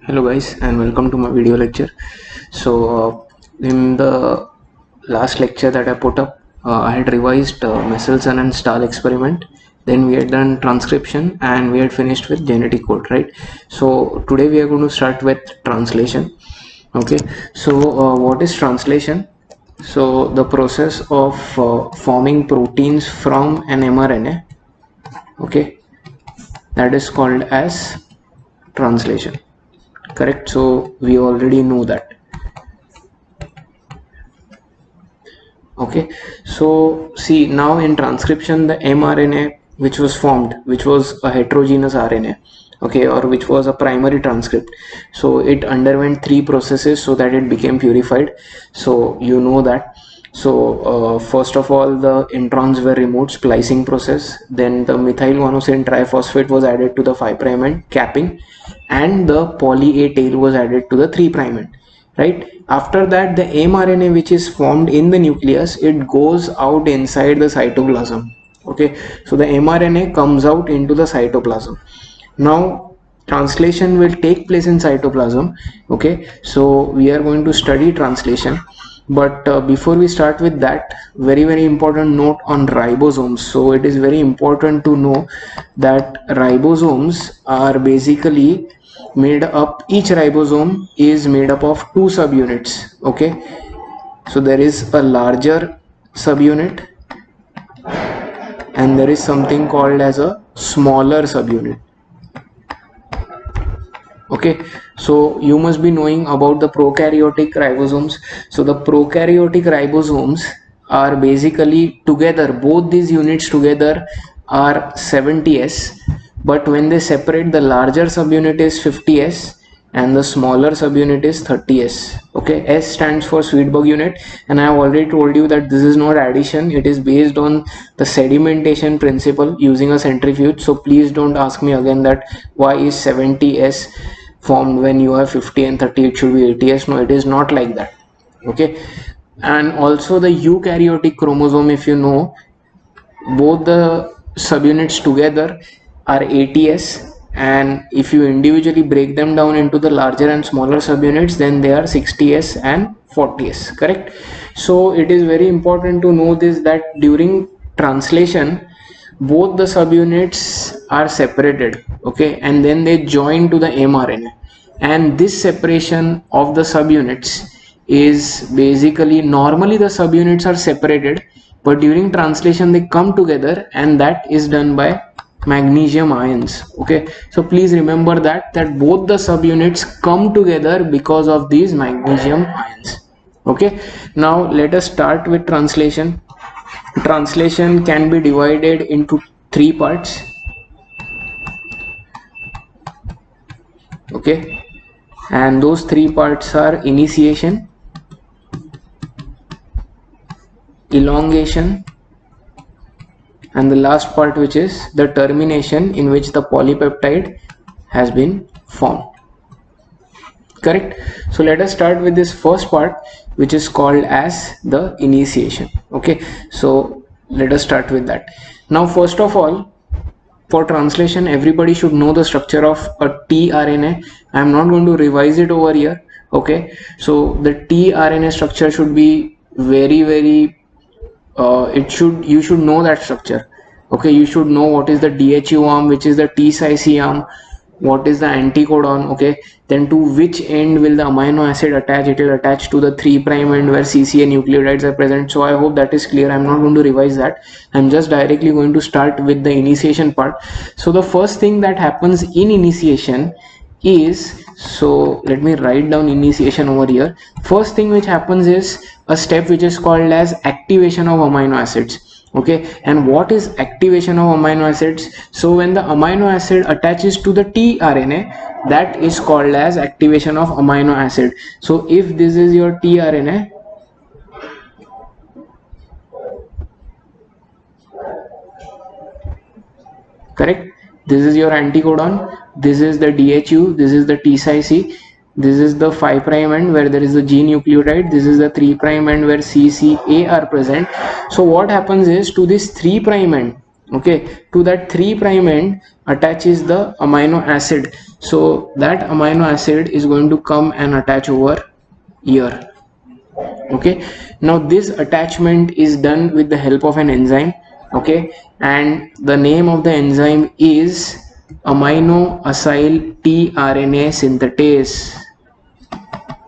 Hello guys, and welcome to my video lecture. In the last lecture that I put up, I had revised Messelson and Stahl experiment. Then we had done transcription and we had finished with genetic code, right? So today we are going to start with translation. Okay, what is translation? So the process of forming proteins from an mRNA, okay, that is called as translation. Correct, so we already know that. Okay, so see, now in transcription, the mRNA which was formed, which was a heterogeneous RNA, okay, or which was a primary transcript, so it underwent three processes so that it became purified. So you know that. So first of all, the introns were removed, splicing process. Then the methyl guanosine triphosphate was added to the 5' end, capping, and the poly A tail was added to the 3' end, right? After that, the mRNA which is formed in the nucleus, it goes out inside the cytoplasm. Okay, so the mRNA comes out into the cytoplasm. Now translation will take place in cytoplasm. Okay, so we are going to study translation, but before we start with that, very important note on ribosomes. So it is very important to know that ribosomes are basically made up, each ribosome is made up of two subunits. Okay, so there is a larger subunit and there is something called as a smaller subunit. Okay, so you must be knowing about the prokaryotic ribosomes. So the prokaryotic ribosomes are basically together, both these units together are 70s, but when they separate, the larger subunit is 50s and the smaller subunit is 30s. Okay, S stands for sweet bug unit, and I have already told you that this is not addition, it is based on the sedimentation principle using a centrifuge. So please don't ask me again that why is 70s formed when you have 50 and 30, it should be 80s. No, it is not like that. Okay, and also the eukaryotic chromosome, if you know, both the subunits together are 80s, and if you individually break them down into the larger and smaller subunits, then they are 60s and 40s. Correct. So it is very important to know this, that during translation both the subunits are separated, okay, and then they join to the mRNA, and this separation of the subunits is basically, normally the subunits are separated, but during translation they come together, and that is done by magnesium ions. Okay, so please remember that both the subunits come together because of these magnesium ions. Okay, now let us start with translation. Translation can be divided into three parts. Okay, and those three parts are initiation, elongation, and the last part, which is the termination, in which the polypeptide has been formed. Correct. So let us start with this first part, which is called as the initiation. Okay, so let us start with that. Now first of all, for translation, everybody should know the structure of a tRNA. I am not going to revise it over here. Okay, so the tRNA structure should be very you should know that structure. Okay, you should know what is the DHU arm, which is the T-Cy arm, what is the anticodon. Okay, then to which end will the amino acid attach? It will attach to the 3' end where CCA nucleotides are present. So I hope that is clear. I'm not going to revise that. I'm just directly going to start with the initiation part. So the first thing that happens in initiation is, so let me write down initiation over here. First thing which happens is a step which is called as activation of amino acids. Okay, and what is activation of amino acids? So when the amino acid attaches to the tRNA, that is called as activation of amino acid. So if this is your tRNA, correct, this is your anticodon, this is the DHU, this is the T-Cy, this is the 5' end where there is the G nucleotide, this is the 3' end where CCA are present. So what happens is, to this 3' end, Okay, to that 3' end attaches the amino acid. So that amino acid is going to come and attach over here. Okay, now this attachment is done with the help of an enzyme. Okay, and the name of the enzyme is amino acyl tRNA synthetase.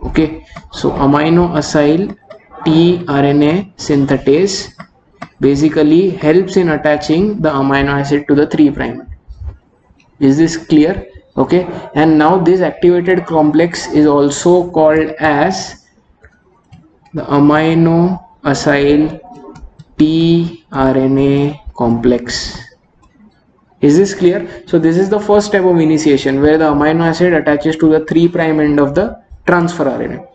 Okay, so amino acyl tRNA synthetase basically helps in attaching the amino acid to the 3'. Is this clear? Okay, and now this activated complex is also called as the amino acyl tRNA complex. Is this clear? So this is the first step of initiation, where the amino acid attaches to the 3' end of the transfer RNA.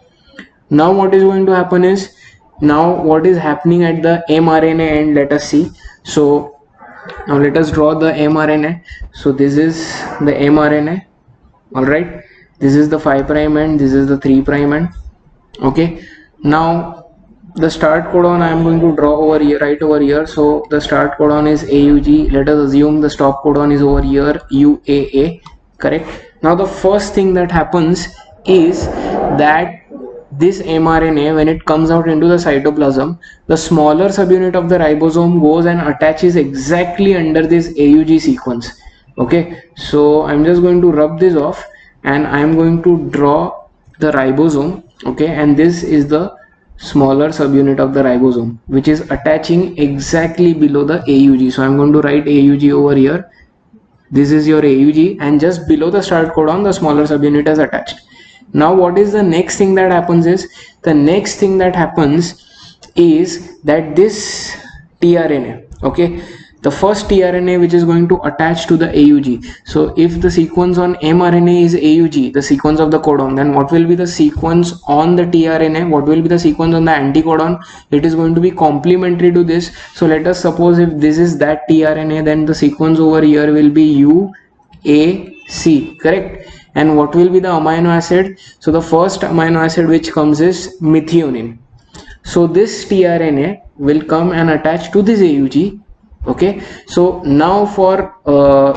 Now what is going to happen is, now what is happening at the mRNA end, let us see. So now let us draw the mRNA. So this is the mRNA. All right, this is the 5' end, this is the 3' end. Okay, now the start codon I am going to draw over here, right over here. So the start codon is AUG. Let us assume the stop codon is over here, UAA. Correct. Now the first thing that happens is that this mRNA, when it comes out into the cytoplasm, the smaller subunit of the ribosome goes and attaches exactly under this AUG sequence. Okay, so I'm just going to rub this off and I'm going to draw the ribosome. Okay, and this is the smaller subunit of the ribosome which is attaching exactly below the AUG. So I'm going to write AUG over here. This is your AUG, and just below the start codon the smaller subunit is attached. Now what is the next thing that happens is, the next thing that happens is that this tRNA, okay, the first tRNA which is going to attach to the AUG. So if the sequence on mRNA is AUG, the sequence of the codon, then what will be the sequence on the tRNA? What will be the sequence on the anticodon? It is going to be complementary to this. So let us suppose if this is that tRNA, then the sequence over here will be UAC, correct? And what will be the amino acid? So the first amino acid which comes is methionine. So this tRNA will come and attach to this AUG. Okay, so now for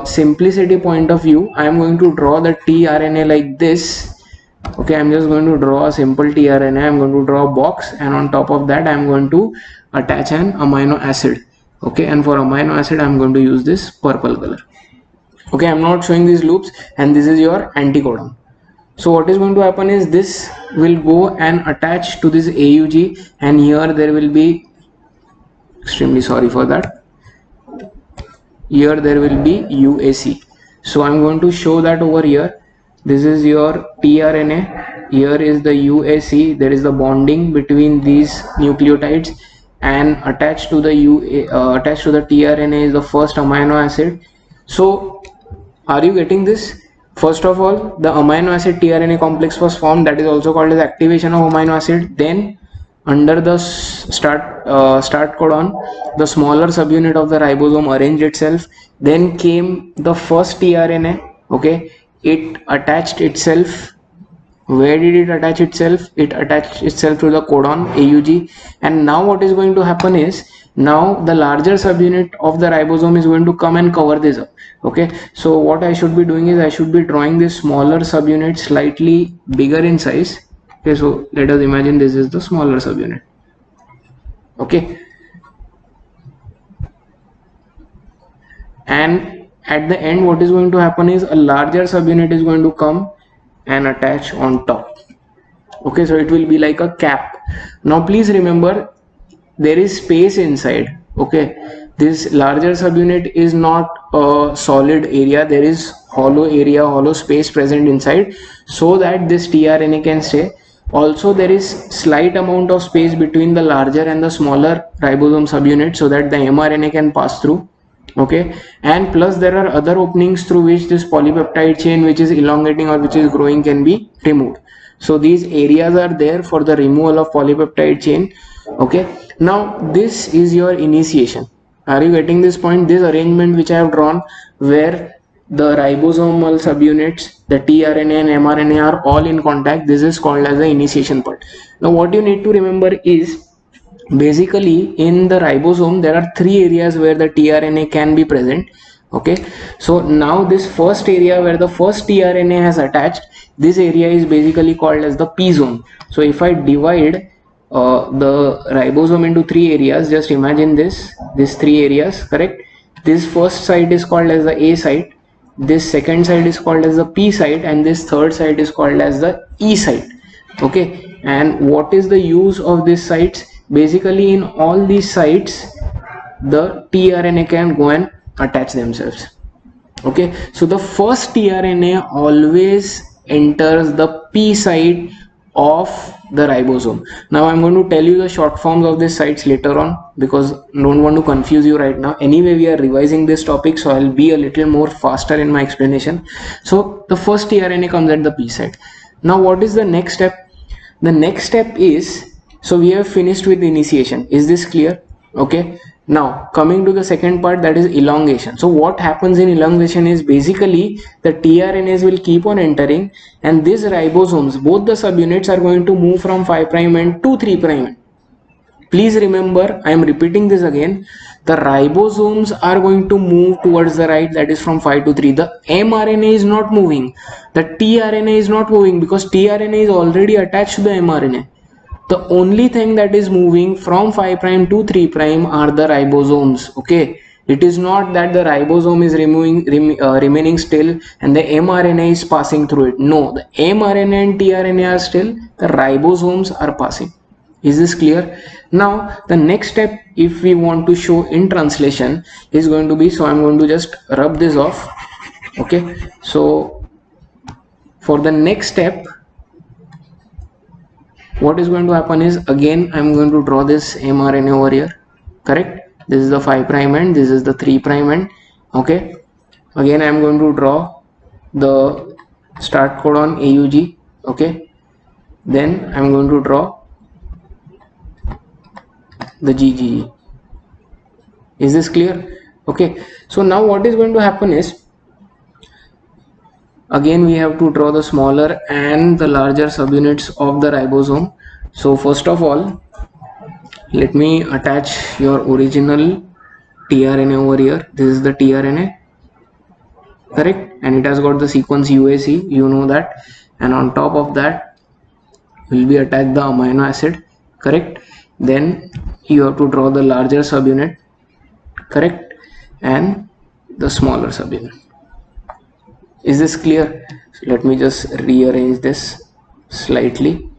simplicity point of view, I am going to draw the tRNA like this. Okay, I'm just going to draw a simple tRNA. I'm going to draw a box, and on top of that I'm going to attach an amino acid. Okay, and for amino acid I'm going to use this purple color. Okay, I'm not showing these loops, and this is your anticodon. So what is going to happen is, this will go and attach to this AUG, and here there will be, extremely sorry for that, here there will be UAC. So I'm going to show that over here. This is your tRNA, here is the UAC. There is the bonding between these nucleotides, and attached to the tRNA is the first amino acid. So are you getting this? First of all, the amino acid tRNA complex was formed, that is also called as activation of amino acid. Then under the start codon, the smaller subunit of the ribosome arranged itself. Then came the first tRNA. Okay, it attached itself. Where did it attach itself? It attached itself to the codon AUG. And now what is going to happen is, now the larger subunit of the ribosome is going to come and cover this up. Okay, so what I should be doing is, I should be drawing this smaller subunit slightly bigger in size. Okay, so let us imagine this is the smaller subunit. Okay, and at the end what is going to happen is, a larger subunit is going to come and attach on top. Okay, so it will be like a cap. Now please remember, there is space inside. Okay, this larger subunit is not a solid area, there is hollow area, hollow space present inside, so that this tRNA can stay. Also there is slight amount of space between the larger and the smaller ribosome subunit, so that the mRNA can pass through. Okay, and plus there are other openings through which this polypeptide chain, which is elongating or which is growing, can be removed. So these areas are there for the removal of polypeptide chain. Okay, now this is your initiation. Are you getting this point? This arrangement which I have drawn, where the ribosomal subunits, the tRNA and mRNA are all in contact, this is called as the initiation part. Now what you need to remember is, basically in the ribosome there are three areas where the tRNA can be present. Okay, so now this first area where the first tRNA has attached, this area is basically called as the P zone. So if I divide the ribosome into three areas, just imagine these three areas, correct? This first site is called as the A site, this second site is called as the P site, and this third site is called as the E site. Okay, and what is the use of these sites? Basically in all these sites the tRNA can go and attach themselves. Okay, so the first tRNA always enters the P site of the ribosome. Now I'm going to tell you the short forms of these sites later on, because don't want to confuse you right now. Anyway, we are revising this topic, so I'll be a little more faster in my explanation. So the first tRNA comes at the P site. Now what is the next step? The next step is, so we have finished with initiation. Is this clear? Okay, now coming to the second part, that is elongation. So what happens in elongation is basically the tRNAs will keep on entering, and these ribosomes, both the subunits, are going to move from 5' end to 3' end. Please remember, I am repeating this again, the ribosomes are going to move towards the right, that is from 5 to 3. The mRNA is not moving, the tRNA is not moving, because tRNA is already attached to the mRNA. The only thing that is moving from 5' to 3' are the ribosomes. Okay, it is not that the ribosome is remaining still and the mRNA is passing through it. No, the mRNA and tRNA are still, the ribosomes are passing. Is this clear? Now the next step, if we want to show in translation, is going to be, so I'm going to just rub this off. Okay, so for the next step, what is going to happen is, again I'm going to draw this mRNA over here, correct? This is the 5' end, this is the 3' end. Okay, again I'm going to draw the start codon AUG. Okay, then I'm going to draw the GGG. Is this clear? Okay, so now what is going to happen is, again we have to draw the smaller and the larger subunits of the ribosome. So first of all, let me attach your original tRNA over here. This is the tRNA, correct? And it has got the sequence UAC, you know that. And on top of that will be attached the amino acid, correct? Then you have to draw the larger subunit, correct? And the smaller subunit. Is this clear? So let me just rearrange this slightly.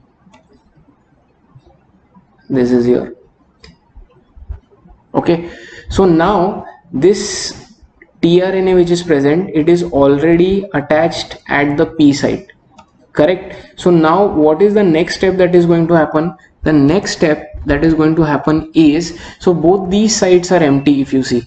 This is here. Okay, so now this tRNA which is present, it is already attached at the P site, correct? So now what is the next step that is going to happen? The next step that is going to happen is, so both these sites are empty. If you see,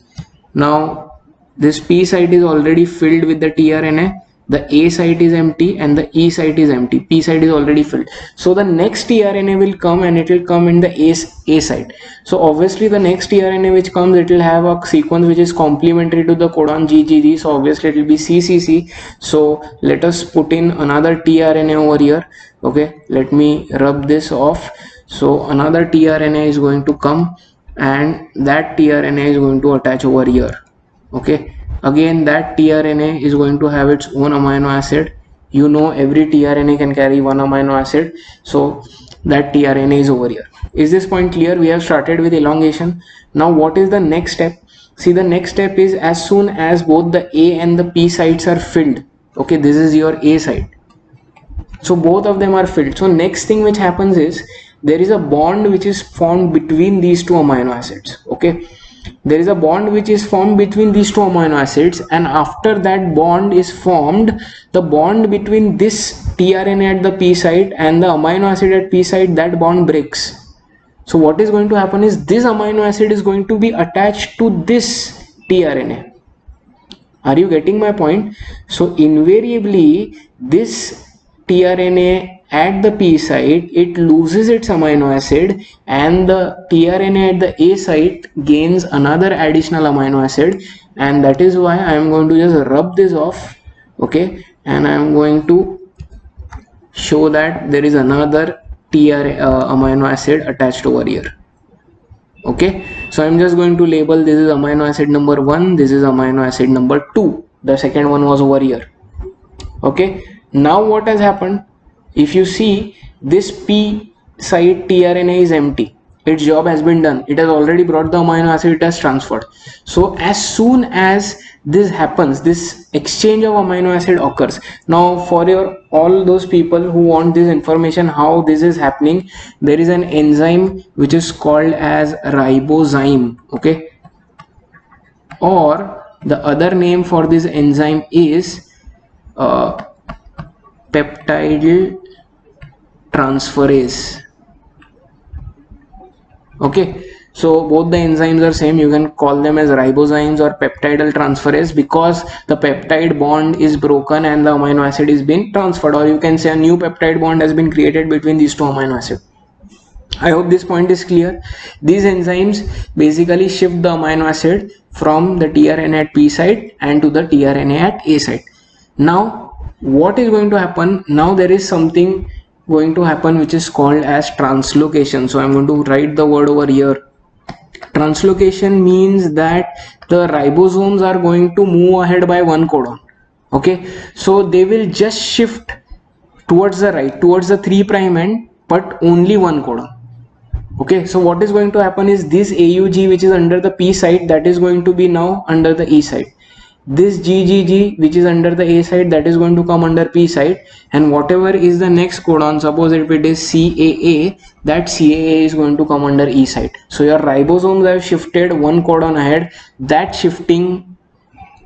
now this P site is already filled with the tRNA, the A site is empty and the E site is empty. P site is already filled. So the next tRNA will come and it will come in the A site. So obviously the next tRNA which comes, it will have a sequence which is complementary to the codon GGG. So obviously it will be CCC. So let us put in another tRNA over here. Okay, let me rub this off. So another tRNA is going to come and that tRNA is going to attach over here. Okay, again that tRNA is going to have its own amino acid. You know, every tRNA can carry one amino acid, so that tRNA is over here. Is this point clear? We have started with elongation. Now what is the next step? See, the next step is, as soon as both the A and the P sites are filled, okay, this is your A site, so both of them are filled. So next thing which happens is, there is a bond which is formed between these two amino acids. Okay, there is a bond which is formed between these two amino acids, and after that bond is formed, the bond between this tRNA at the P site and the amino acid at P site, that bond breaks. So what is going to happen is, this amino acid is going to be attached to this tRNA. Are you getting my point? So invariably this tRNA at the P site, it loses its amino acid, and the tRNA at the A site gains another additional amino acid, and that is why I am going to just rub this off. Okay, and I am going to show that there is another amino acid attached over here. Okay, so I'm just going to label this is amino acid number 1, this is amino acid number 2. The second one was over here. Okay, now what has happened, if you see, this P site tRNA is empty. Its job has been done. It has already brought the amino acid, it has transferred. So as soon as this happens, this exchange of amino acid occurs. Now for your all those people who want this information how this is happening, there is an enzyme which is called as ribozyme. Okay, or the other name for this enzyme is peptide transferase. Okay, so both the enzymes are same. You can call them as ribozymes or peptidal transferase because the peptide bond is broken and the amino acid is being transferred, or you can say a new peptide bond has been created between these two amino acids. I hope this point is clear. These enzymes basically shift the amino acid from the tRNA at P site and to the tRNA at A site. Now what is going to happen, now there is something going to happen which is called as translocation. So I'm going to write the word over here. Translocation means that the ribosomes are going to move ahead by one codon. Okay, so they will just shift towards the right, towards the 3' end, but only one codon. Okay, so what is going to happen is this AUG which is under the P site, that is going to be now under the E site. This GGG which is under the A site, that is going to come under P site, and whatever is the next codon, suppose if it is CAA, that CAA is going to come under E site. So your ribosomes have shifted one codon ahead. That shifting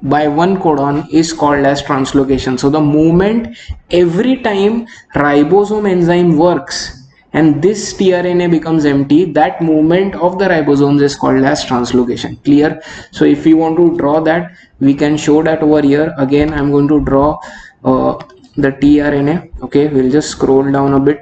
by one codon is called as translocation. So the moment every time ribosome enzyme works and this tRNA becomes empty, that movement of the ribosomes is called as translocation. Clear? So if we want to draw that, we can show that over here. Again, I'm going to draw the tRNA. Okay, we'll just scroll down a bit.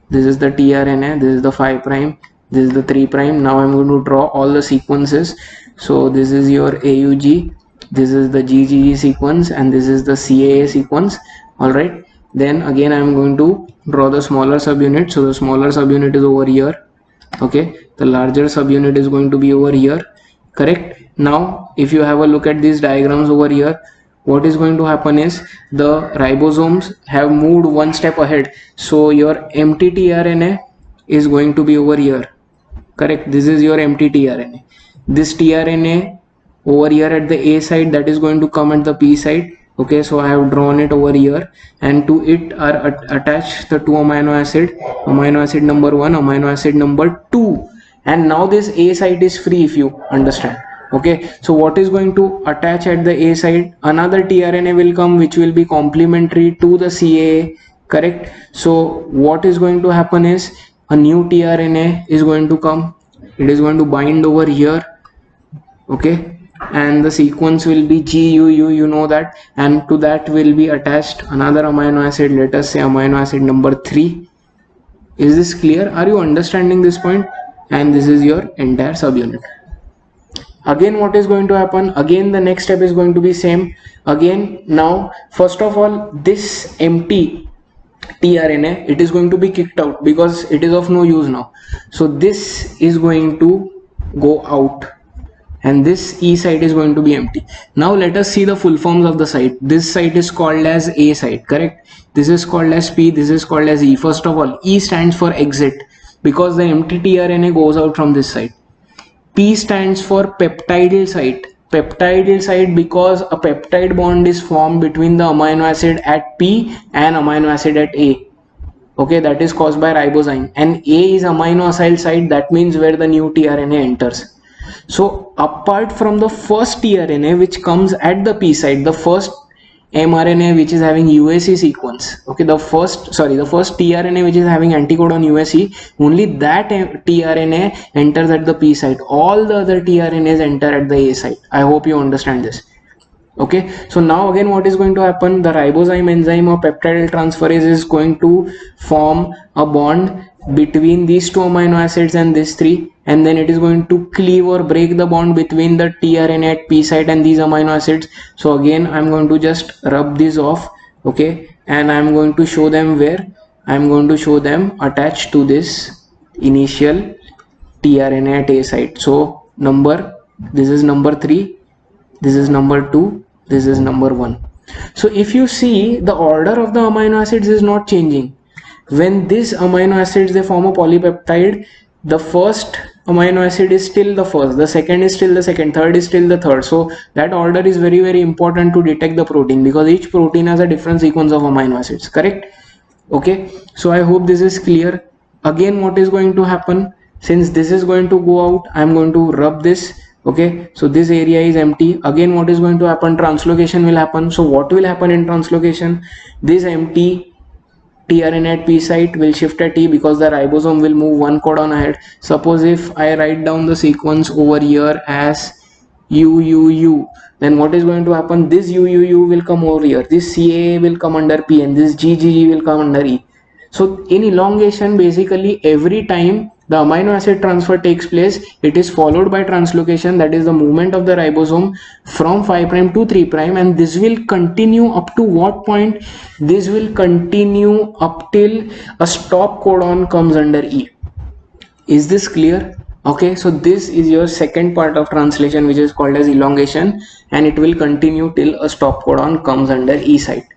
This is the tRNA, this is the 5', this is the 3'. Now I'm going to draw all the sequences. So this is your AUG, this is the GGG sequence, and this is the CAA sequence. All right, then again I'm going to draw the smaller subunit. So the smaller subunit is over here. Okay, the larger subunit is going to be over here. Correct? Now if you have a look at these diagrams over here, what is going to happen is the ribosomes have moved one step ahead. So your empty tRNA is going to be over here. Correct? This is your empty tRNA. This tRNA over here at the A side, that is going to come at the P side. Okay, so I have drawn it over here, and to it are attached the two amino acid number 1, amino acid number 2, and now this A site is free, if you understand. Okay, so what is going to attach at the A side? Another tRNA will come which will be complementary to the CAA. Correct? So what is going to happen is a new tRNA is going to come. It is going to bind over here. Okay, and the sequence will be GUU, you know that, and to that will be attached another amino acid, let us say amino acid number 3. Is this clear? Are you understanding this point? And this is your entire subunit. Again, what is going to happen? Again, the next step is going to be same. Again, now first of all, this empty tRNA, it is going to be kicked out because it is of no use now. So this is going to go out, and this E site is going to be empty. Now let us see the full forms of the site. This site is called as A site, correct? This is called as P, this is called as E. First of all, E stands for exit because the empty tRNA goes out from this site. P stands for peptidal site. Peptidal site because a peptide bond is formed between the amino acid at P and amino acid at A. Okay, that is caused by ribozyme. And A is amino acyl site, that means where the new tRNA enters. So apart from the first tRNA which comes at the P site, the first mRNA which is having UAC sequence, okay, the first tRNA which is having anticodon UAC, only that tRNA enters at the P site. All the other tRNAs enter at the A site. I hope you understand this. Okay, so now again what is going to happen? The ribozyme enzyme or peptidal transferase is going to form a bond between these two amino acids and these three, and then it is going to cleave or break the bond between the tRNA at P site and these amino acids. So again I'm going to just rub these off. Okay, and I'm going to show them where? I'm going to show them attached to this initial tRNA at A site. So this is number 3, this is number 2, this is number 1. So if you see, the order of the amino acids is not changing. When these amino acids, they form a polypeptide, the first amino acid is still the first, the second is still the second, third is still the third. So that order is very, very important to detect the protein, because each protein has a different sequence of amino acids, correct? Okay, so I hope this is clear. Again, what is going to happen, since this is going to go out, I am going to rub this. Okay, so this area is empty. Again, what is going to happen, translocation will happen. So what will happen in translocation, this empty tRNA at P site will shift at T, because the ribosome will move one codon ahead. Suppose if I write down the sequence over here as UUU, then what is going to happen, this UUU will come over here, this CAA will come under P, and this GGG will come under E. So in elongation, basically every time the amino acid transfer takes place, it is followed by translocation, that is the movement of the ribosome from 5' to 3', and this will continue up to what point? This will continue up till a stop codon comes under E. Is this clear? Okay, so this is your second part of translation, which is called as elongation, and it will continue till a stop codon comes under E site.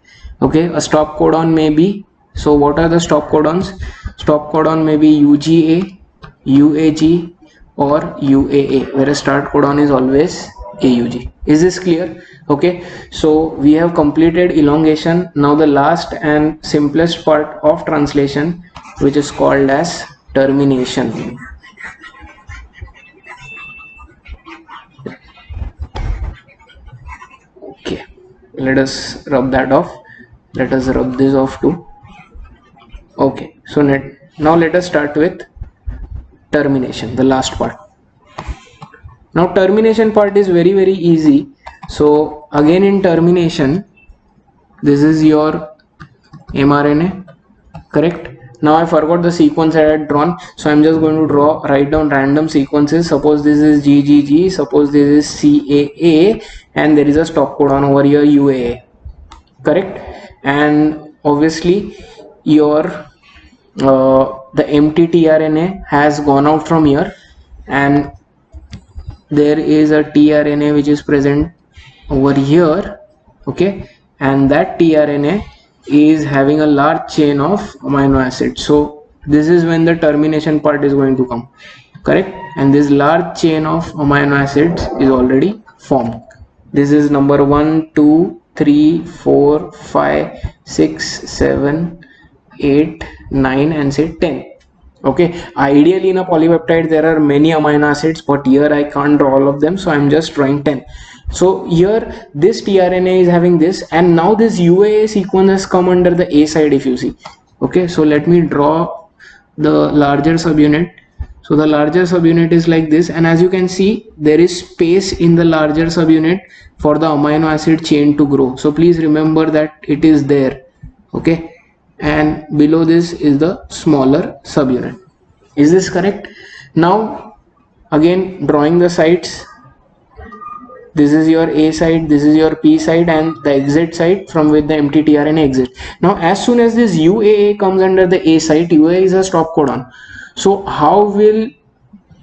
Okay, a stop codon may be, so what are the stop codons? Stop codon may be UGA, UAG, or UAA, whereas start codon is always AUG. Is this clear? Okay, so we have completed elongation. Now the last and simplest part of translation, which is called as termination. Okay, let us rub that off. Let us rub this off too. Okay, so now let us start with termination, the last part. Now termination part is very, very easy. So again, in termination, this is your mRNA, correct? Now I forgot the sequence I had drawn, so I'm just going to write down random sequences. Suppose this is GGG, suppose this is CAA, and there is a stop codon over here, UAA, correct? And obviously your the empty tRNA has gone out from here, and there is a tRNA which is present over here. Okay, and that tRNA is having a large chain of amino acids. So this is when the termination part is going to come, correct? And this large chain of amino acids is already formed. This is number 1, 2, 3, 4, 5, 6, 7, 8, 9, and say 10. Okay, ideally in a polypeptide there are many amino acids, but here I can't draw all of them, so I'm just drawing 10. So here this tRNA is having this, and now this UAA sequence has come under the A side, if you see. Okay, so let me draw the larger subunit. So the larger subunit is like this, and as you can see, there is space in the larger subunit for the amino acid chain to grow. So please remember that it is there. Okay, and below this is the smaller subunit. Is this correct? Now again, drawing the sites. This is your A site, this is your P site, and the exit site from which the empty tRNA exits. Now as soon as this UAA comes under the A site, UAA is a stop codon. So how will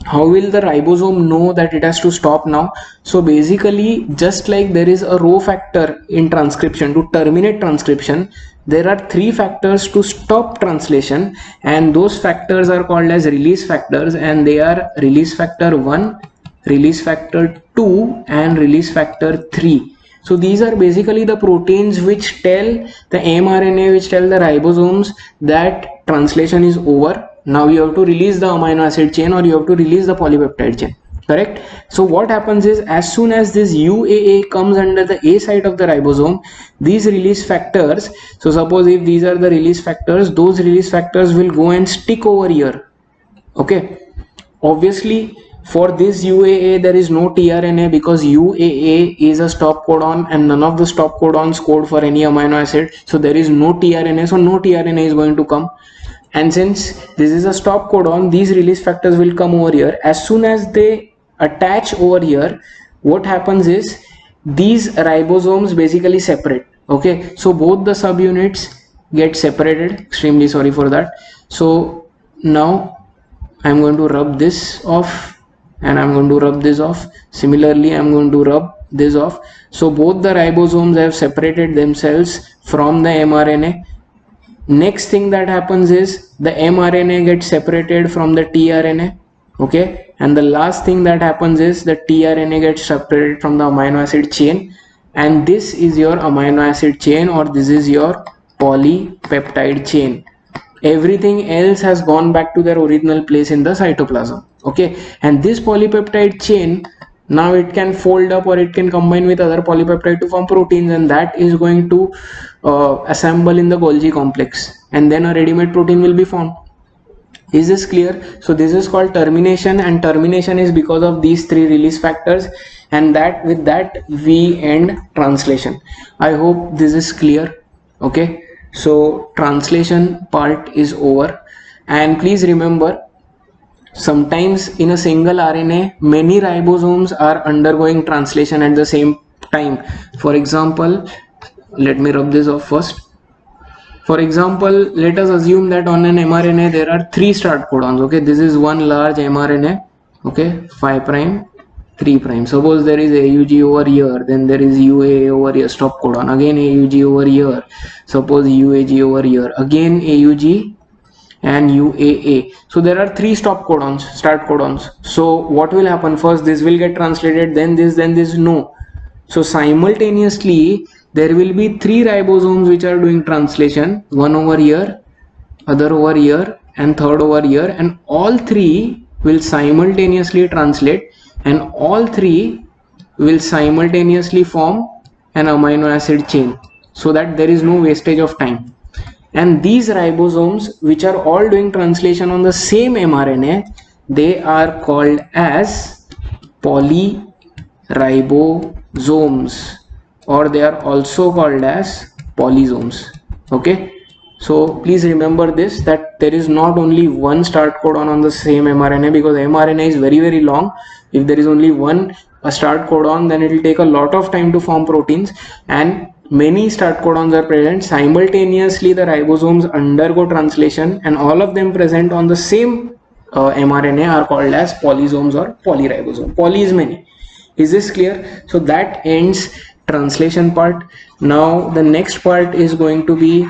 the ribosome know that it has to stop now? So basically, just like there is a rho factor in transcription to terminate transcription, there are 3 factors to stop translation, and those factors are called as release factors, and they are release factor 1, release factor 2, and release factor 3. So these are basically the proteins which tell the mRNA, which tell the ribosomes that translation is over. Now you have to release the amino acid chain, or you have to release the polypeptide chain, correct? So what happens is, as soon as this UAA comes under the A site of the ribosome, these release factors, so suppose if these are the release factors, those release factors will go and stick over here. Okay, obviously for this UAA there is no tRNA, because UAA is a stop codon and none of the stop codons code for any amino acid, so there is no tRNA, so no tRNA is going to come. And since this is a stop codon, these release factors will come over here. As soon as they attach over here, what happens is these ribosomes basically separate. Okay, so both the subunits get separated. Extremely sorry for that. So now I'm going to rub this off, and I'm going to rub this off. Similarly, I'm going to rub this off. So both the ribosomes have separated themselves from the mRNA. Next thing that happens is the mRNA gets separated from the tRNA, okay, and the last thing that happens is the tRNA gets separated from the amino acid chain, and this is your amino acid chain, or this is your polypeptide chain. Everything else has gone back to their original place in the cytoplasm, okay, and this polypeptide chain, now it can fold up or it can combine with other polypeptide to form proteins, and that is going to assemble in the Golgi complex, and then a ready-made protein will be formed. Is this clear? So this is called termination, and termination is because of these three release factors, and that with that we end translation. I hope this is clear. Okay, so translation part is over, and please remember, sometimes in a single RNA many ribosomes are undergoing translation at the same time. For example, let me rub this off first. For example, let us assume that on an mRNA there are 3 start codons. Okay, this is one large mRNA. Okay, 5 prime, 3 prime. Suppose there is AUG over here, then there is UAA over here, stop codon. Again AUG over here. Suppose UAG over here. Again AUG and UAA. So there are 3 stop codons, start codons. So what will happen? First this will get translated, then this, no. So simultaneously there will be 3 ribosomes which are doing translation, one over here, other over here, and third over here, and all 3 will simultaneously translate, and all 3 will simultaneously form an amino acid chain, so that there is no wastage of time. And these ribosomes which are all doing translation on the same mRNA, they are called as polyribosomes, or they are also called as polysomes. Okay, so please remember this, that there is not only one start codon on the same mRNA, because mRNA is very long. If there is only one start codon, then it will take a lot of time to form proteins, and many start codons are present simultaneously. The ribosomes undergo translation, and all of them present on the same mRNA are called as polysomes or polyribosome. Poly is many. Is this clear? So that ends translation part. Now the next part is going to be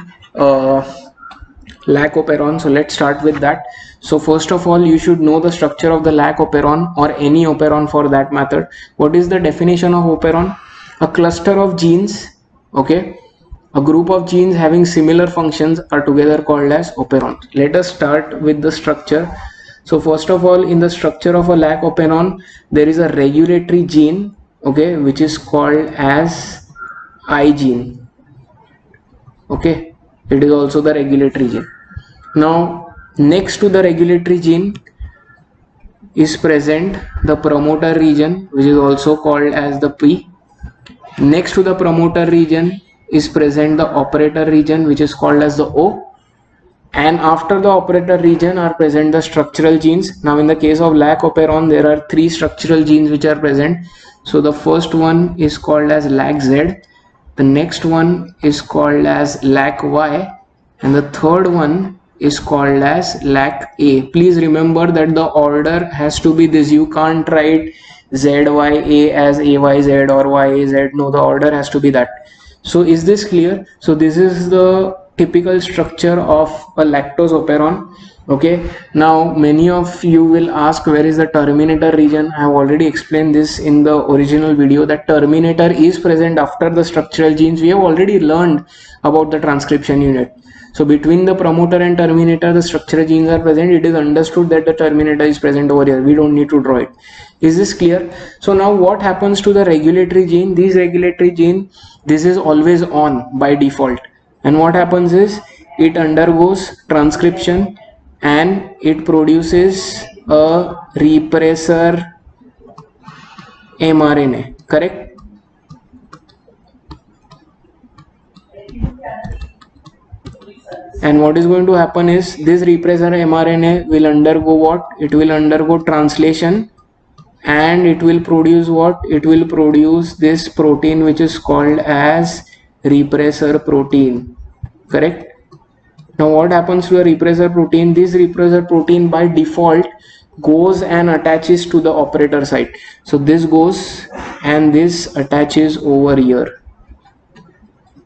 lac operon. So let's start with that. So first of all, you should know the structure of the lac operon, or any operon for that matter. What is the definition of operon? A cluster of genes, okay, a group of genes having similar functions are together called as operons. Let us start with the structure. So first of all, in the structure of a lac operon, there is a regulatory gene, okay, which is called as I gene. Okay, it is also the regulatory gene. Now next to the regulatory gene is present the promoter region, which is also called as the P. Next to the promoter region is present the operator region, which is called as the O. And after the operator region are present the structural genes. Now in the case of lac operon, there are 3 structural genes which are present. So the first one is called as LAC-Z, the next one is called as LAC-Y, and the third one is called as LAC-A. Please remember that the order has to be this. You can't write ZYA as AYZ or YAZ. No, the order has to be that. So is this clear? So this is the typical structure of a lactose operon. Okay, now many of you will ask, where is the terminator region? I have already explained this in the original video, that terminator is present after the structural genes. We have already learned about the transcription unit. So between the promoter and terminator, the structural genes are present. It is understood that the terminator is present over here. We don't need to draw it. Is this clear? So now what happens to the regulatory gene? This regulatory gene, this is always on by default. And what happens is it undergoes transcription and it produces a repressor mRNA, correct? And what is going to happen is this repressor mRNA will undergo what? It will undergo translation, and it will produce what? It will produce this protein which is called as repressor protein, correct? Now what happens to a repressor protein? This repressor protein by default goes and attaches to the operator site. So this goes and this attaches over here.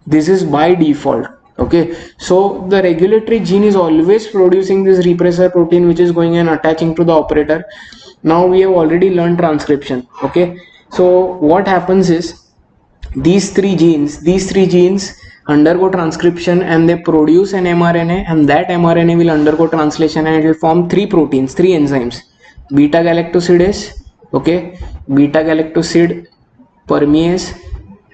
This is by default. Okay, so the regulatory gene is always producing this repressor protein which is going and attaching to the operator. Now we have already learned transcription. Okay, so what happens is these three genes undergo transcription and they produce an mRNA, and that mRNA will undergo translation and it will form three proteins, three enzymes: beta galactosidase, okay, beta galactosid permease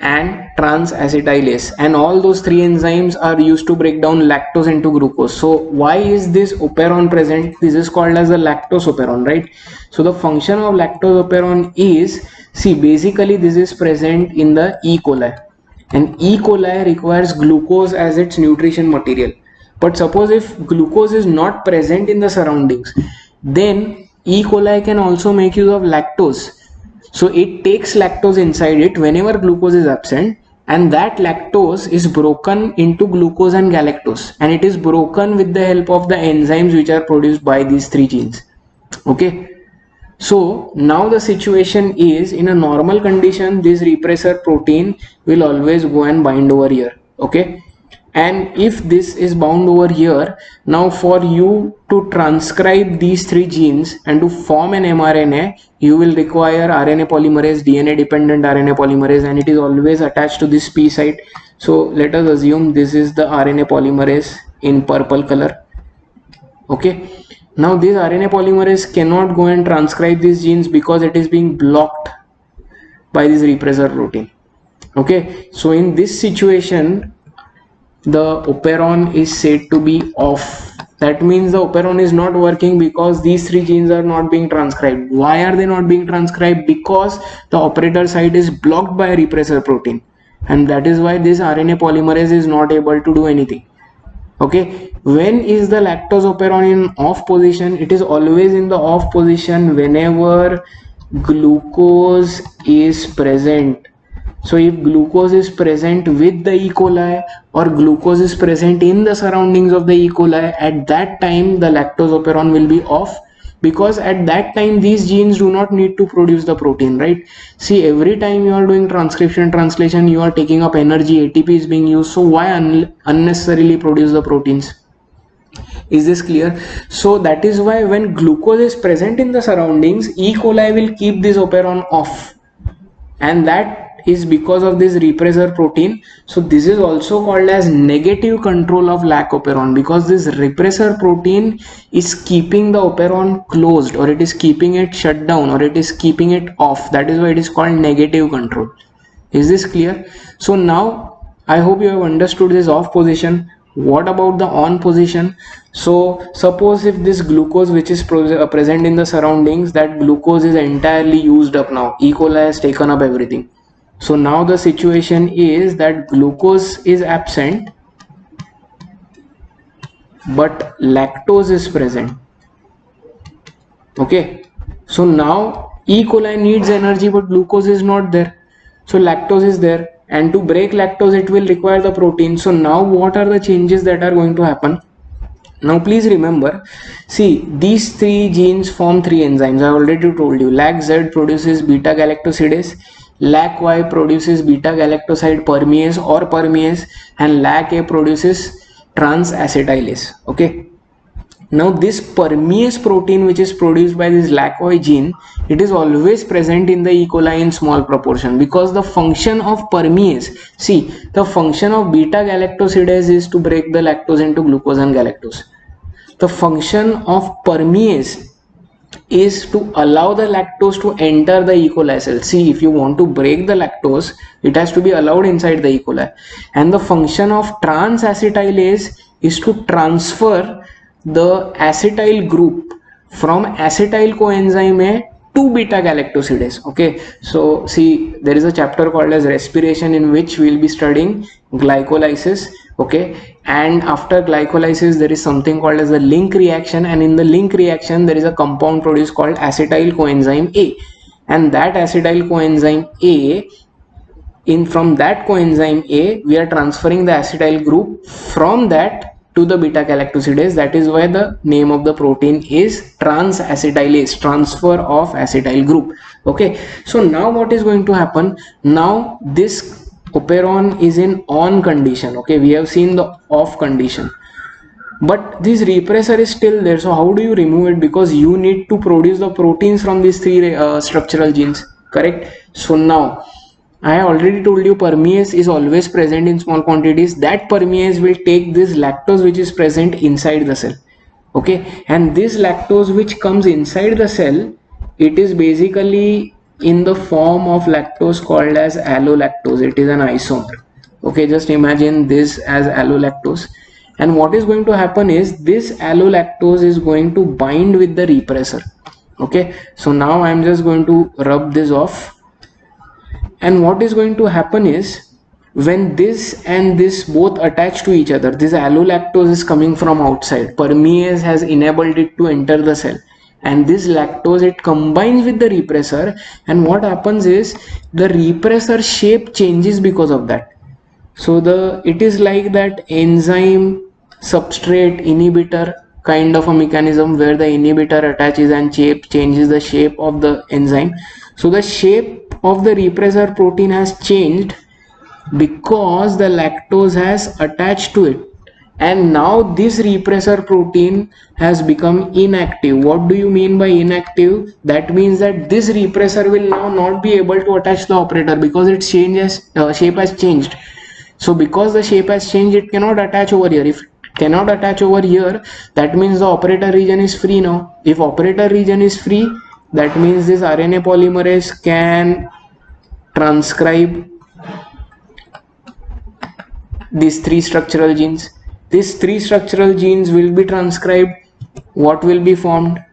and transacetylase, and all those three enzymes are used to break down lactose into glucose. So why is this operon present? This is called as the lactose operon, right? So the function of lactose operon is, see, basically this is present in the E. coli, and E. coli requires glucose as its nutrition material. But suppose if glucose is not present in the surroundings, then E. coli can also make use of lactose. So it takes lactose inside it whenever glucose is absent, and that lactose is broken into glucose and galactose, and it is broken with the help of the enzymes which are produced by these three genes. Okay, so now the situation is, in a normal condition this repressor protein will always go and bind over here. Okay, and if this is bound over here, now for you to transcribe these three genes and to form an mRNA, you will require RNA polymerase, DNA dependent RNA polymerase, and it is always attached to this P site. So let us assume this is the RNA polymerase in purple color. Okay, now this RNA polymerase cannot go and transcribe these genes because it is being blocked by this repressor protein. Okay, so in this situation the operon is said to be off. That means the operon is not working because these three genes are not being transcribed. Why are they not being transcribed? Because the operator site is blocked by a repressor protein, and that is why this RNA polymerase is not able to do anything. Okay, when is the lactose operon in off position? It is always in the off position whenever glucose is present. So if glucose is present with the E. coli or glucose is present in the surroundings of the E. coli, at that time the lactose operon will be off, because at that time these genes do not need to produce the protein, right? See, every time you are doing transcription, translation, you are taking up energy, ATP is being used, so why unnecessarily produce the proteins? Is this clear? So that is why when glucose is present in the surroundings, E. coli will keep this operon off, and that is because of this repressor protein. So this is also called as negative control of lac operon, because this repressor protein is keeping the operon closed, or it is keeping it shut down, or it is keeping it off. That is why it is called negative control. Is this clear? So now I hope you have understood this off position. What about the on position? So suppose if this glucose which is present in the surroundings, that glucose is entirely used up now, E. coli has taken up everything. So now the situation is that glucose is absent but lactose is present. Okay, so now E. coli needs energy but glucose is not there, so lactose is there, and to break lactose it will require the protein. So now what are the changes that are going to happen? Now please remember, see, these three genes form three enzymes. I already told you. LAC-Z produces beta galactosidase, LAC-Y produces beta galactoside permease or permease, and LAC-A produces transacetylase. Okay, now this permease protein which is produced by this LAC-Y gene, it is always present in the E. coli in small proportion, because the function of permease, see, the function of beta galactosidase is to break the lactose into glucose and galactose. The function of permease is to allow the lactose to enter the E. coli cell. See, if you want to break the lactose, it has to be allowed inside the E. coli. And the function of transacetylase is to transfer the acetyl group from acetyl coenzyme A to beta galactosidase. Okay, so see, there is a chapter called as respiration in which we will be studying glycolysis. Okay, and after glycolysis there is something called as the link reaction, and in the link reaction there is a compound produced called acetyl coenzyme A, and that acetyl coenzyme A, from that coenzyme A we are transferring the acetyl group from that to the beta galactosidase. That is why the name of the protein is trans-acetylase, transfer of acetyl group. Okay, so now what is going to happen? Now this operon is in on condition. Okay, we have seen the off condition, but this repressor is still there. So how do you remove it? Because you need to produce the proteins from these three structural genes, correct? So now I already told you permease is always present in small quantities. That permease will take this lactose which is present inside the cell. Okay, and this lactose which comes inside the cell, it is basically in the form of lactose called as allolactose. It is an isomer. Okay, just imagine this as allolactose. And what is going to happen is this allolactose is going to bind with the repressor. Okay, so now I'm just going to rub this off. And what is going to happen is when this and this both attach to each other, this allolactose is coming from outside, permease has enabled it to enter the cell, and this lactose, it combines with the repressor, and what happens is the repressor shape changes because of that. So it is like that enzyme substrate inhibitor kind of a mechanism where the inhibitor attaches and changes the shape of the enzyme. So the shape of the repressor protein has changed because the lactose has attached to it, and now this repressor protein has become inactive. What do you mean by inactive? That means that this repressor will now not be able to attach the operator because its shape has changed. So because the shape has changed, it cannot attach over here. If it cannot attach over here, that means the operator region is free now. If operator region is free, that means this RNA polymerase can transcribe these three structural genes. These three structural genes will be transcribed. What will be formed?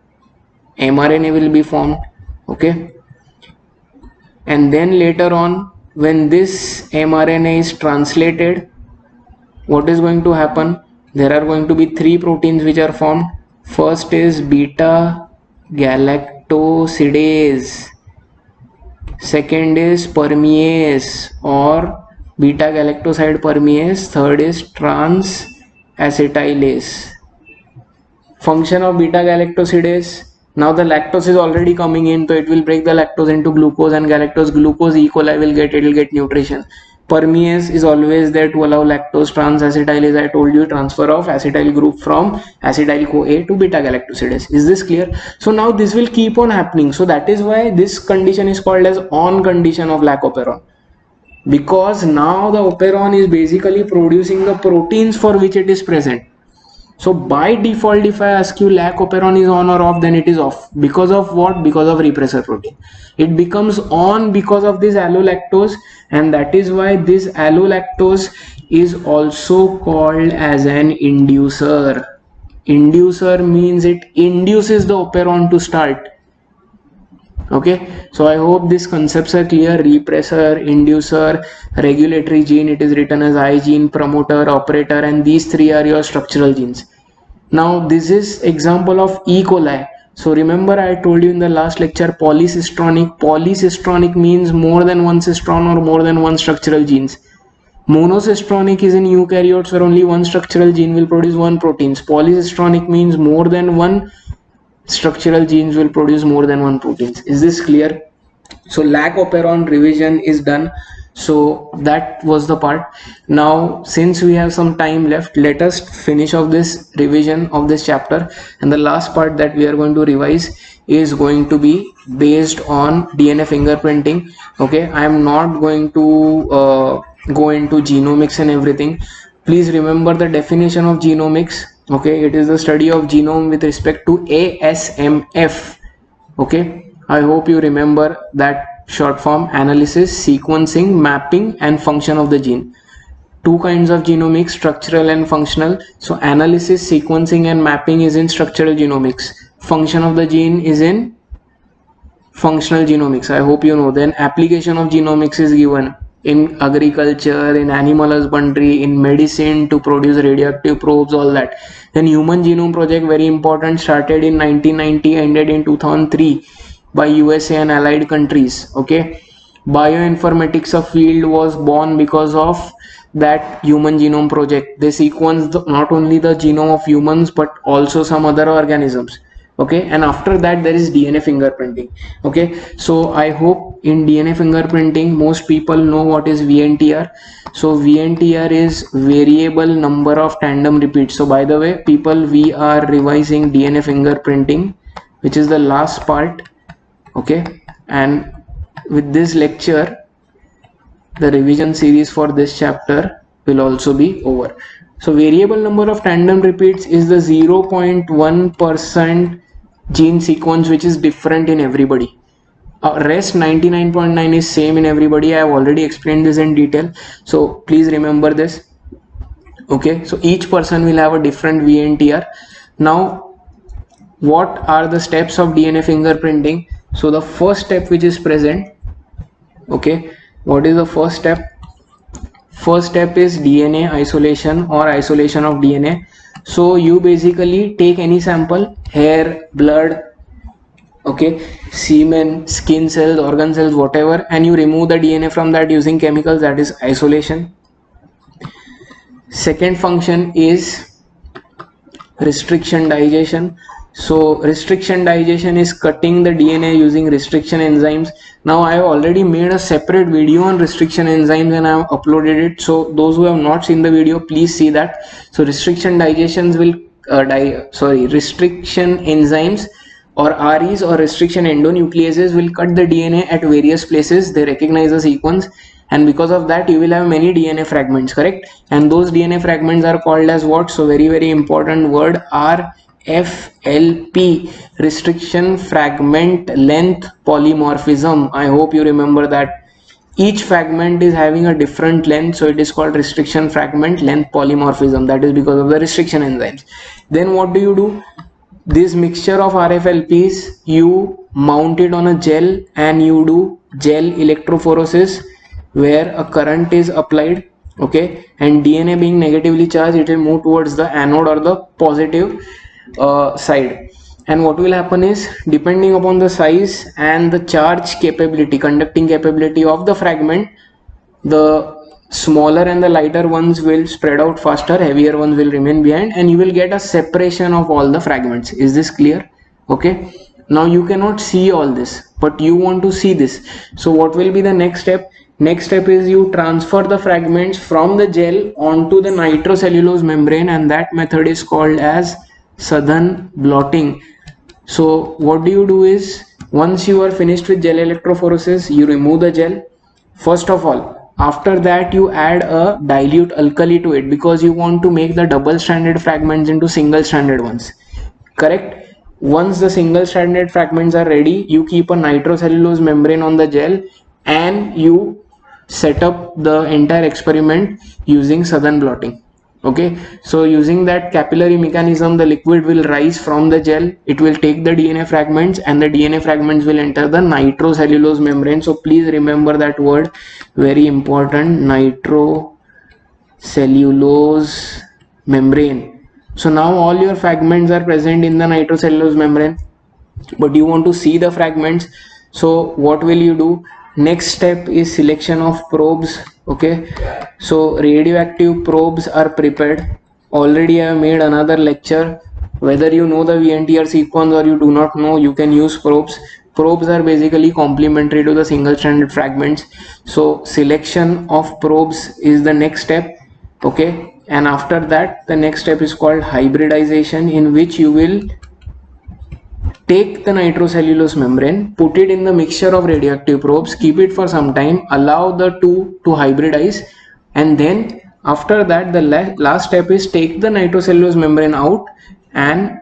mRNA will be formed. Okay, and then later on, when this mRNA is translated, what is going to happen? There are going to be three proteins which are formed. First is beta galactosidase, second is permease or beta galactoside permease, third is trans-acetylase. Function of beta galactosidase: now the lactose is already coming in, so it will break the lactose into glucose, and glucose E. coli will get nutrition. Permease is always there to allow lactose. Trans-acetylase, I told you, transfer of acetyl group from acetyl CoA to beta galactosidase. Is this clear? So now this will keep on happening. So that is why this condition is called as on condition of lac operon, because now the operon is basically producing the proteins for which it is present. So by default, if I ask you lac operon is on or off, then it is off. Because of what? Because of repressor protein. It becomes on because of this allolactose, and that is why this allolactose is also called as an inducer. Inducer means it induces the operon to start. Okay, so I hope these concepts are clear. Repressor, inducer, regulatory gene, it is written as I gene, promoter, operator, and these three are your structural genes. Now this is example of E. coli. So remember, I told you in the last lecture, polycistronic. Polycistronic means more than one cistron or more than one structural genes. Monocistronic is in eukaryotes where only one structural gene will produce one proteins. Polycistronic means more than one structural genes will produce more than one proteins. Is this clear? So lac operon revision is done. So that was the part. Now since we have some time left, let us finish off this revision of this chapter, and the last part that we are going to revise is going to be based on DNA fingerprinting. Okay, I am not going to go into genomics and everything. Please remember the definition of genomics. Okay, it is the study of genome with respect to ASMF. Okay, I hope you remember that short form: analysis, sequencing, mapping, and function of the gene. Two kinds of genomics, structural and functional. So analysis, sequencing, and mapping is in structural genomics. Function of the gene is in functional genomics. I hope you know. Then application of genomics is given in agriculture, in animal husbandry, in medicine to produce radioactive probes, all that. Then Human Genome Project, very important, started in 1990, ended in 2003 by USA and allied countries. Okay, bioinformatics, a field, was born because of that Human Genome Project. They sequence not only the genome of humans but also some other organisms. Okay, and after that there is DNA fingerprinting. Okay, so I hope in DNA fingerprinting most people know what is VNTR. So VNTR is variable number of tandem repeats. So by the way people, we are revising DNA fingerprinting, which is the last part. Okay, and with this lecture the revision series for this chapter will also be over. So variable number of tandem repeats is the 0.1% gene sequence which is different in everybody. Rest 99.9 is same in everybody. I have already explained this in detail, so please remember this. Okay, so each person will have a different VNTR. Now what are the steps of DNA fingerprinting? So the first step which is present, okay, what is the first step? First step is DNA isolation or isolation of DNA. So you basically take any sample, hair, blood, okay, semen, skin cells, organ cells, whatever, and you remove the DNA from that using chemicals. That is isolation. Second function is restriction digestion. So restriction digestion is cutting the DNA using restriction enzymes. Now I have already made a separate video on restriction enzymes and I have uploaded it, so those who have not seen the video, please see that. So restriction digestions will restriction enzymes or REs or restriction endonucleases will cut the DNA at various places. They recognize the sequence, and because of that you will have many DNA fragments, correct? And those DNA fragments are called as what? So very important word, RFLP, restriction fragment length polymorphism. I hope you remember that. Each fragment is having a different length, so it is called restriction fragment length polymorphism. That is because of the restriction enzymes. Then what do? This mixture of RFLPs, you mount it on a gel and you do gel electrophoresis where a current is applied. Okay, and DNA being negatively charged, it will move towards the anode or the positive side. And what will happen is, depending upon the size and the charge capability, conducting capability of the fragment, the smaller and the lighter ones will spread out faster, heavier ones will remain behind, and you will get a separation of all the fragments. Is this clear? Okay, now you cannot see all this, but you want to see this. So what will be the next step? Next step is you transfer the fragments from the gel onto the nitrocellulose membrane, and that method is called as Southern blotting. So what do is, once you are finished with gel electrophoresis, you remove the gel. First of all, after that you add a dilute alkali to it, because you want to make the double stranded fragments into single stranded ones, correct? Once the single stranded fragments are ready, you keep a nitrocellulose membrane on the gel and you set up the entire experiment using Southern blotting. Okay, so using that capillary mechanism, the liquid will rise from the gel, it will take the DNA fragments, and the DNA fragments will enter the nitrocellulose membrane. So please remember that word, very important, nitrocellulose membrane. So now all your fragments are present in the nitrocellulose membrane, but you want to see the fragments. So what will you do? Next step is selection of probes. Okay, so radioactive probes are prepared. Already I have made another lecture. Whether you know the VNTR sequence or you do not know, you can use probes. Probes are basically complementary to the single stranded fragments. So selection of probes is the next step. Okay, and after that the next step is called hybridization, in which you will take the nitrocellulose membrane, put it in the mixture of radioactive probes, keep it for some time, allow the two to hybridize, and then after that the last step is take the nitrocellulose membrane out and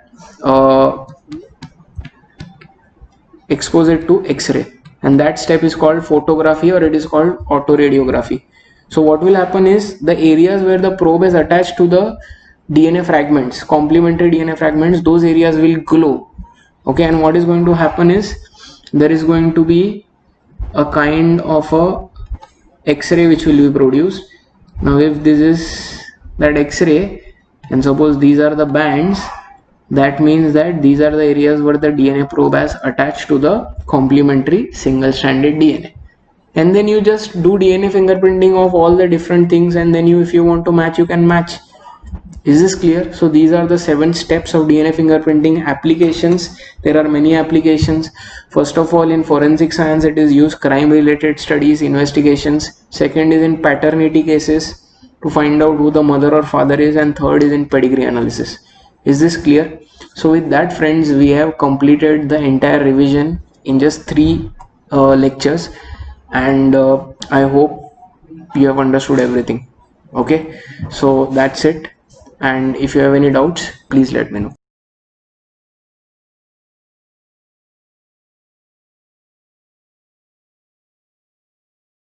expose it to X-ray, and that step is called photography, or it is called autoradiography. So what will happen is, the areas where the probe is attached to the DNA fragments, complementary DNA fragments, those areas will glow. Okay, and what is going to happen is, there is going to be a kind of a X-ray which will be produced. Now if this is that X-ray and suppose these are the bands, that means that these are the areas where the DNA probe has attached to the complementary single stranded DNA. and then you just do DNA fingerprinting of all the different things, and then if you want to match, you can match. Is this clear? So these are the 7 steps of DNA fingerprinting. Applications, there are many applications. First of all, in forensic science, it is used crime related studies, investigations. Second is in paternity cases to find out who the mother or father is, and third is in pedigree analysis. Is this clear? So with that, friends, we have completed the entire revision in just 3 lectures, and I hope you have understood everything. Okay, so that's it, and if you have any doubts, please let me know.